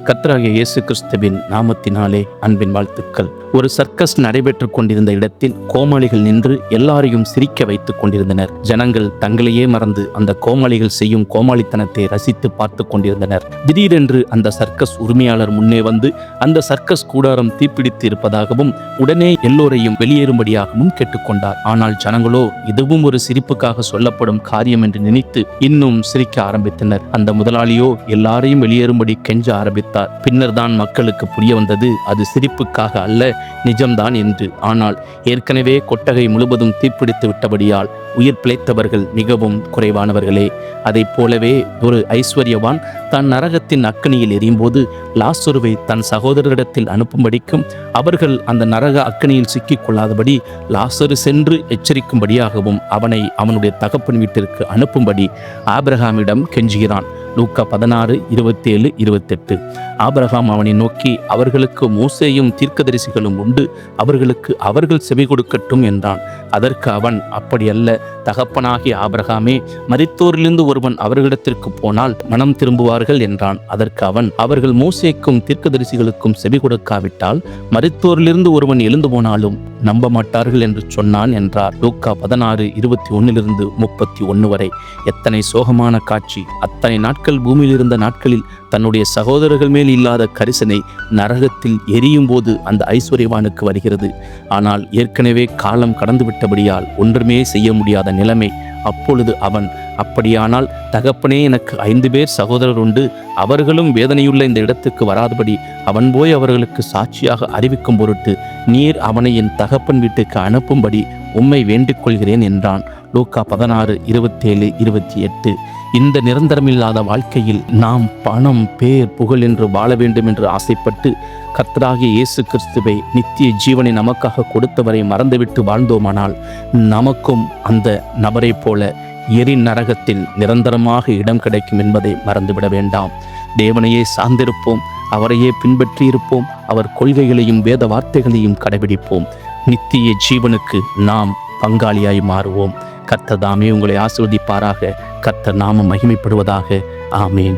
கர்த்தராகிய இயேசு கிறிஸ்துவின் நாமத்தினாலே அன்பின் வாழ்த்துக்கள். ஒரு சர்க்கஸ் நடைபெற்றுக் கொண்டிருந்த இடத்தில் கோமாளிகள் நின்று எல்லாரையும் சிரிக்க வைத்துக் கொண்டிருந்தனர். ஜனங்கள் தங்களையே மறந்து அந்த கோமாளிகள் செய்யும் கோமாளித்தனத்தை ரசித்து பார்த்து கொண்டிருந்தனர். திடீரென்று அந்த சர்க்கஸ் உரிமையாளர் முன்னே வந்து அந்த சர்க்கஸ் கூடாரம் தீப்பிடித்து இருப்பதாகவும் உடனே எல்லோரையும் வெளியேறும்படியாகவும் கேட்டுக்கொண்டார். ஆனால் ஜனங்களோ இதுவும் ஒரு சிரிப்புக்காக சொல்லப்படும் காரியம் என்று நினைத்து இன்னும் சிரிக்க ஆரம்பித்தனர். அந்த முதலாளியோ எல்லாரையும் வெளியேறும்படி கெஞ்ச ஆரம்பித்தார். பின்னர் தான் மக்களுக்கு புரிய வந்தது அது சிரிப்புக்காக அல்ல, நிஜம்தான் என்று. ஆனால் ஏற்கனவே கொட்டகை முழுவதும் தீப்பிடித்து விட்டபடியால் உயிர் பிழைத்தவர்கள் மிகவும் குறைவானவர்களே. அதை போலவே ஒரு ஐஸ்வர்யவான் தன் நரகத்தின் அக்கினியில் எரியும்போது லாசருவை தன் சகோதரரிடத்தில் அனுப்பும்படிக்கும் அவர்கள் அந்த நரக அக்கினியில் சிக்கிக் கொள்ளாதபடி லாசரு சென்று எச்சரிக்கும்படியாகவும் அவனை அவனுடைய தகப்பன் வீட்டிற்கு அனுப்பும்படி ஆபிரகாமிடம் கெஞ்சுகிறான். லூக்கா 16:27-28. ஆபிரகாம் அவனை நோக்கி, அவர்களுக்கு மோசேயும் தீர்க்கதரிசிகளும் உண்டு, அவர்கள் செவி கொடுக்கட்டும் என்றான். அதற்கு அவன், அப்படியல்ல தகப்பனாகிய ஆபிரகாமே, மரித்தோரிலிருந்து ஒருவன் அவர்களிடத்திற்கு போனால் மனம் திரும்புவார்கள் என்றான். அதற்கு அவன், அவர்கள் மோசேக்கும் தீர்க்கதரிசிகளுக்கும் செவி கொடுக்காவிட்டால் மரித்தோரிலிருந்து ஒருவன் எழுந்து போனாலும் நம்ப மாட்டார்கள் என்று சொன்னான் என்றார். லூக்கா 16:21-31 வரை. எத்தனை சோகமான காட்சி! அத்தனை நாட்கள் பூமியில் இருந்த நாட்களில் தன்னுடைய சகோதரர்கள் மேல் இல்லாத கரிசனை நரகத்தில் எரியும் போது அந்த ஐஸ்வர்யவானுக்கு வருகிறது. ஆனால் ஏற்கனவே காலம் கடந்து விட்டபடியால் ஒன்றுமே செய்ய முடியாத நிலைமை. அப்பொழுது அவன், அப்படியானால் தகப்பனே, எனக்கு 5 பேர் சகோதரர் உண்டு, அவர்களும் வேதனையுள்ள இந்த இடத்துக்கு வராதபடி அவன் போய் அவர்களுக்கு சாட்சியாக அறிவிக்கும் பொருட்டு நீர் அவனை என் தகப்பன் வீட்டுக்கு அனுப்பும்படி உம்மை வேண்டிக் கொள்கிறேன் என்றான். லூக்கா 16:27-28. இந்த நிரந்தரமில்லாத வாழ்க்கையில் நாம் பணம், பேர், புகழ் என்று வாழ வேண்டும் என்று ஆசைப்பட்டு கர்த்தராகிய இயேசு கிறிஸ்துவை நித்திய ஜீவனை நமக்காக கொடுத்தவரை மறந்துவிட்டு வாழ்ந்தோமானால் நமக்கும் அந்த நபரை போல நரகத்தில் நிரந்தரமாக இடம் கிடைக்கும் என்பதை மறந்துவிட வேண்டாம். தேவனையே சார்ந்திருப்போம், அவரையே பின்பற்றியிருப்போம், அவர் கொள்கைகளையும் வேத வார்த்தைகளையும் கடைபிடிப்போம். நித்திய ஜீவனுக்கு நாம் பங்காளியாய் மாறுவோம். கர்த்தர் தாமே உங்களை ஆசீர்வதிப்பாராக. கர்த்தர் நாமம் மகிமைப்படுவதாக. ஆமேன்.